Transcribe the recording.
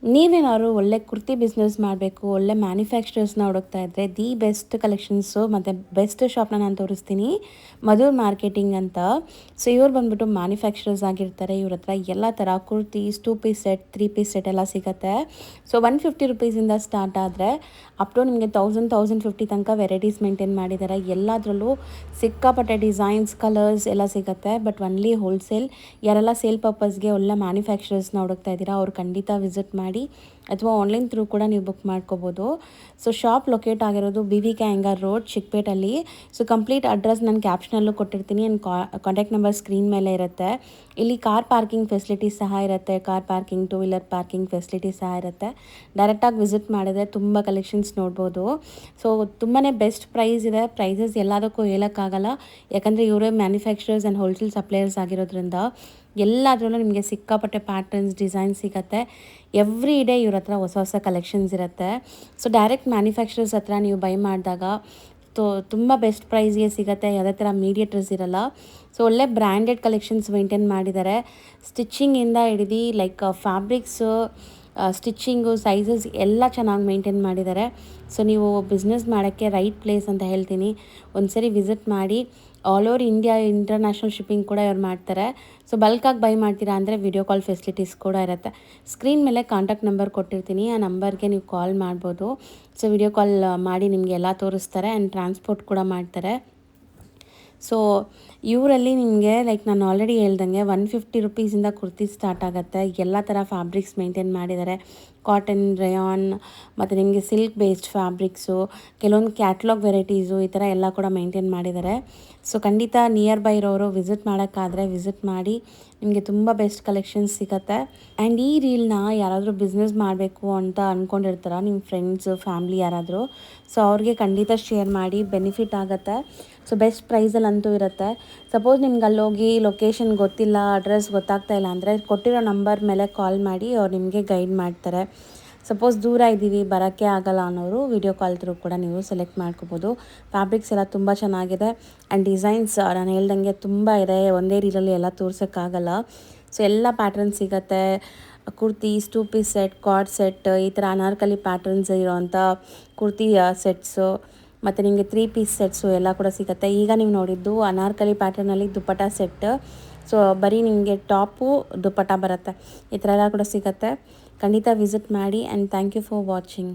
ನೀವೇನಾದ್ರು ಒಳ್ಳೆ ಕುರ್ತಿ ಬಿಸ್ನೆಸ್ ಮಾಡಬೇಕು, ಒಳ್ಳೆ ಮ್ಯಾನುಫ್ಯಾಕ್ಚರರ್ಸ್ನ ಹುಡುಕ್ತಾ ಇದ್ದರೆ ದಿ ಬೆಸ್ಟ್ ಕಲೆಕ್ಷನ್ಸು ಮತ್ತು ಬೆಸ್ಟ್ ಶಾಪ್ನ ನಾನು ತೋರಿಸ್ತೀನಿ. ಮಧುರ್ ಮಾರ್ಕೆಟಿಂಗ್ ಅಂತ. ಸೊ ಇವ್ರು ಬಂದ್ಬಿಟ್ಟು ಮ್ಯಾನುಫ್ಯಾಕ್ಚರರ್ಸ್ ಆಗಿರ್ತಾರೆ. ಇವ್ರ ಹತ್ರ ಎಲ್ಲ ಥರ kurtis, 2 piece set, 3 piece set ಎಲ್ಲ ಸಿಗುತ್ತೆ. ಸೊ 150 ರುಪೀಸಿಂದ ಸ್ಟಾರ್ಟ್ ಆದರೆ ಅಪ್ ಟು ನಿಮಗೆ 1050 ತನಕ ವೆರೈಟೀಸ್ ಮೇಂಟೈನ್ ಮಾಡಿದ್ದಾರೆ. ಎಲ್ಲದರಲ್ಲೂ ಸಿಕ್ಕಾಪಟ್ಟೆ ಡಿಸೈನ್ಸ್, ಕಲರ್ಸ್ ಎಲ್ಲ ಸಿಗುತ್ತೆ. But only wholesale. ಯಾರೆಲ್ಲ ಸೇಲ್ ಪರ್ಪಸ್ಗೆ ಒಳ್ಳೆ ಮ್ಯಾನುಫ್ಯಾಕ್ಚರರ್ಸ್ನ ಹುಡುಕ್ತಾ ಇದ್ದೀರಾ ಅವ್ರು ಖಂಡಿತ ವಿಸಿಟ್ ಮಾಡಿ, ಅಥವಾ ಆನ್ಲೈನ್ ಥ್ರೂ ಕೂಡ ನೀವು ಬುಕ್ ಮಾಡ್ಕೋಬೋದು. ಸೊ ಶಾಪ್ ಲೊಕೇಟ್ ಆಗಿರೋದು BVK Iyengar ರೋಡ್, ಚಿಕ್ಕಪೇಟಲ್ಲಿ. ಸೊ ಕಂಪ್ಲೀಟ್ ಅಡ್ರೆಸ್ ನಾನು ಕ್ಯಾಪ್ಷನಲ್ಲೂ ಕೊಟ್ಟಿರ್ತೀನಿ. ಆ್ಯಂಡ್ ಕಾಂಟ್ಯಾಕ್ಟ್ ನಂಬರ್ ಸ್ಕ್ರೀನ್ ಮೇಲೆ ಇರುತ್ತೆ. ಇಲ್ಲಿ ಕಾರ್ ಪಾರ್ಕಿಂಗ್ ಫೆಸಿಲಿಟೀಸ್ ಸಹ ಇರುತ್ತೆ. Car parking, 2 wheeler parking facilities ಸಹ ಇರುತ್ತೆ. ಡೈರೆಕ್ಟಾಗಿ ವಿಸಿಟ್ ಮಾಡಿದ್ರೆ ತುಂಬ ಕಲೆಕ್ಷನ್ಸ್ ನೋಡ್ಬೋದು. ಸೊ ತುಂಬಾ ಬೆಸ್ಟ್ ಪ್ರೈಸ್ ಇದೆ. ಪ್ರೈಸಸ್ ಎಲ್ಲದಕ್ಕೂ ಹೇಳೋಕ್ಕಾಗಲ್ಲ, ಯಾಕಂದರೆ ಇವರೇ ಮ್ಯಾನುಫ್ಯಾಕ್ಚರರ್ಸ್ ಆ್ಯಂಡ್ ಹೋಲ್ಸೇಲ್ ಸಪ್ಲೈಯರ್ಸ್ ಆಗಿರೋದ್ರಿಂದ ಎಲ್ಲದರಲ್ಲೂ ನಿಮಗೆ ಸಿಕ್ಕಾಪಟ್ಟೆ ಪ್ಯಾಟರ್ನ್ಸ್, ಡಿಸೈನ್ಸ್ ಸಿಗುತ್ತೆ. ಎವ್ರಿ ಡೇ ಇವ್ರ ಹತ್ರ ಹೊಸ ಹೊಸ ಕಲೆಕ್ಷನ್ಸ್ ಇರುತ್ತೆ. ಸೊ ಡೈರೆಕ್ಟ್ ಮ್ಯಾನುಫ್ಯಾಕ್ಚರರ್ಸ್ ಹತ್ರ ನೀವು ಬೈ ಮಾಡಿದಾಗ ತುಂಬ ಬೆಸ್ಟ್ ಪ್ರೈಸ್ಗೆ ಸಿಗುತ್ತೆ. ಯಾವುದೇ ಥರ ಮೀಡಿಯೇಟರ್ಸ್ ಇರಲ್ಲ. ಸೊ ಒಳ್ಳೆ ಬ್ರ್ಯಾಂಡೆಡ್ ಕಲೆಕ್ಷನ್ಸ್ ಮೇಂಟೈನ್ ಮಾಡಿದ್ದಾರೆ. ಸ್ಟಿಚ್ಚಿಂಗಿಂದ ಹಿಡಿದು ಲೈಕ್ ಫ್ಯಾಬ್ರಿಕ್ಸು, ಸ್ಟಿಚ್ಚಿಂಗು, ಸೈಜಸ್ ಎಲ್ಲ ಚೆನ್ನಾಗಿ ಮೇಂಟೈನ್ ಮಾಡಿದ್ದಾರೆ. ಸೊ ನೀವು ಬಿಸ್ನೆಸ್ ಮಾಡೋಕ್ಕೆ ರೈಟ್ ಪ್ಲೇಸ್ ಅಂತ ಹೇಳ್ತೀನಿ. ಒಂದು ಸರಿ ವಿಸಿಟ್ ಮಾಡಿ. All over India international shipping ಕೂಡ ಇವ್ರು ಮಾಡ್ತಾರೆ. ಸೊ ಬಲ್ಕಾಗಿ ಬೈ ಮಾಡ್ತೀರಾ ಅಂದರೆ ವಿಡಿಯೋ ಕಾಲ್ ಫೆಸಿಲಿಟೀಸ್ ಕೂಡ ಇರುತ್ತೆ. ಸ್ಕ್ರೀನ್ ಮೇಲೆ ಕಾಂಟ್ಯಾಕ್ಟ್ ನಂಬರ್ ಕೊಟ್ಟಿರ್ತೀನಿ. ಆ ನಂಬರ್ಗೆ ನೀವು ಕಾಲ್ ಮಾಡ್ಬೋದು. ಸೊ ವಿಡಿಯೋ ಕಾಲ್ ಮಾಡಿ ನಿಮಗೆ ಎಲ್ಲ ತೋರಿಸ್ತಾರೆ ಆ್ಯಂಡ್ ಟ್ರಾನ್ಸ್ಪೋರ್ಟ್ ಕೂಡ ಮಾಡ್ತಾರೆ. ಸೊ ಇವರಲ್ಲಿ ನಿಮಗೆ ಲೈಕ್ ನಾನು ಆಲ್ರೆಡಿ ಹೇಳ್ದಂಗೆ 150 ರುಪೀಸಿಂದ ಕುರ್ತಿ ಸ್ಟಾರ್ಟ್ ಆಗುತ್ತೆ. ಎಲ್ಲ ಥರ ಫ್ಯಾಬ್ರಿಕ್ಸ್ ಮೇಂಟೈನ್ ಮಾಡಿದ್ದಾರೆ. ಕಾಟನ್, ರಯಾನ್ ಮತ್ತು ನಿಮಗೆ ಸಿಲ್ಕ್ ಬೇಸ್ಡ್ ಫ್ಯಾಬ್ರಿಕ್ಸು, ಕೆಲವೊಂದು ಕ್ಯಾಟ್ಲಾಗ್ ವೆರೈಟೀಸು, ಈ ಥರ ಎಲ್ಲ ಕೂಡ ಮೇಂಟೈನ್ ಮಾಡಿದ್ದಾರೆ. ಸೊ ಖಂಡಿತ ನಿಯರ್ ಬೈ ಇರೋರು ವಿಸಿಟ್ ಮಾಡೋಕ್ಕಾದರೆ ವಿಸಿಟ್ ಮಾಡಿ. ನಿಮಗೆ ತುಂಬ ಬೆಸ್ಟ್ ಕಲೆಕ್ಷನ್ಸ್ ಸಿಗುತ್ತೆ. ಆ್ಯಂಡ್ ಈ ರೀಲ್ನ ಯಾರಾದರೂ ಬಿಸ್ನೆಸ್ ಮಾಡಬೇಕು ಅಂತ ಅಂದ್ಕೊಂಡಿರ್ತಾರ, ನಿಮ್ಮ ಫ್ರೆಂಡ್ಸು, ಫ್ಯಾಮ್ಲಿ ಯಾರಾದರೂ, ಸೊ ಅವ್ರಿಗೆ ಖಂಡಿತ ಶೇರ್ ಮಾಡಿ, ಬೆನಿಫಿಟ್ ಆಗುತ್ತೆ. ಸೊ ಬೆಸ್ಟ್ ಪ್ರೈಸಲ್ಲಂತೂ ಇರುತ್ತೆ. ಸಪೋಸ್ ನಿಮ್ಗೆ ಅಲ್ಲೋಗಿ ಲೊಕೇಶನ್ ಗೊತ್ತಿಲ್ಲ, ಅಡ್ರೆಸ್ ಗೊತ್ತಾಗ್ತಾ ಇಲ್ಲ ಅಂದರೆ ಕೊಟ್ಟಿರೋ ನಂಬರ್ ಮೇಲೆ ಕಾಲ್ ಮಾಡಿ, ಅವ್ರು ನಿಮಗೆ ಗೈಡ್ ಮಾಡ್ತಾರೆ. ಸಪೋಸ್ ದೂರ ಇದ್ದೀವಿ, ಬರೋಕ್ಕೆ ಆಗಲ್ಲ ಅನ್ನೋರು ವಿಡಿಯೋ ಕಾಲ್ ಥ್ರೂ ಕೂಡ ನೀವು ಸೆಲೆಕ್ಟ್ ಮಾಡ್ಕೋಬೋದು. ಫ್ಯಾಬ್ರಿಕ್ಸ್ ಎಲ್ಲ ತುಂಬ ಚೆನ್ನಾಗಿದೆ. ಆ್ಯಂಡ್ ಡಿಸೈನ್ಸ್ ನಾನು ಹೇಳ್ದಂಗೆ ತುಂಬ ಇದೆ. ಒಂದೇ ರೀಲಲ್ಲಿ ಎಲ್ಲ ತೋರ್ಸೋಕ್ಕಾಗಲ್ಲ. ಸೊ ಎಲ್ಲ ಪ್ಯಾಟರ್ನ್ ಸಿಗುತ್ತೆ. Kurtis, 2 piece set, cord set, ಈ ಥರ ಅನಾರ್ಕಲಿ ಪ್ಯಾಟರ್ನ್ಸ್ ಇರೋವಂಥ ಕುರ್ತಿ ಸೆಟ್ಸು, ಮತ್ತು ನಿಮಗೆ 3 ಪೀಸ್ ಸೆಟ್ಸು ಎಲ್ಲ ಕೂಡ ಸಿಗುತ್ತೆ. ಈಗ ನೀವು ನೋಡಿದ್ದು ಅನಾರ್ಕಲಿ ಪ್ಯಾಟರ್ನಲ್ಲಿ ದುಪ್ಪಟ ಸೆಟ್. ಸೊ ಬರೀ ನಿಮಗೆ ಟಾಪು ದುಪ್ಪಟ ಬರುತ್ತೆ. ಈ ಥರ ಎಲ್ಲ ಕೂಡ ಸಿಗುತ್ತೆ. ಖಂಡಿತ ವಿಸಿಟ್ ಮಾಡಿ. And thank you for watching.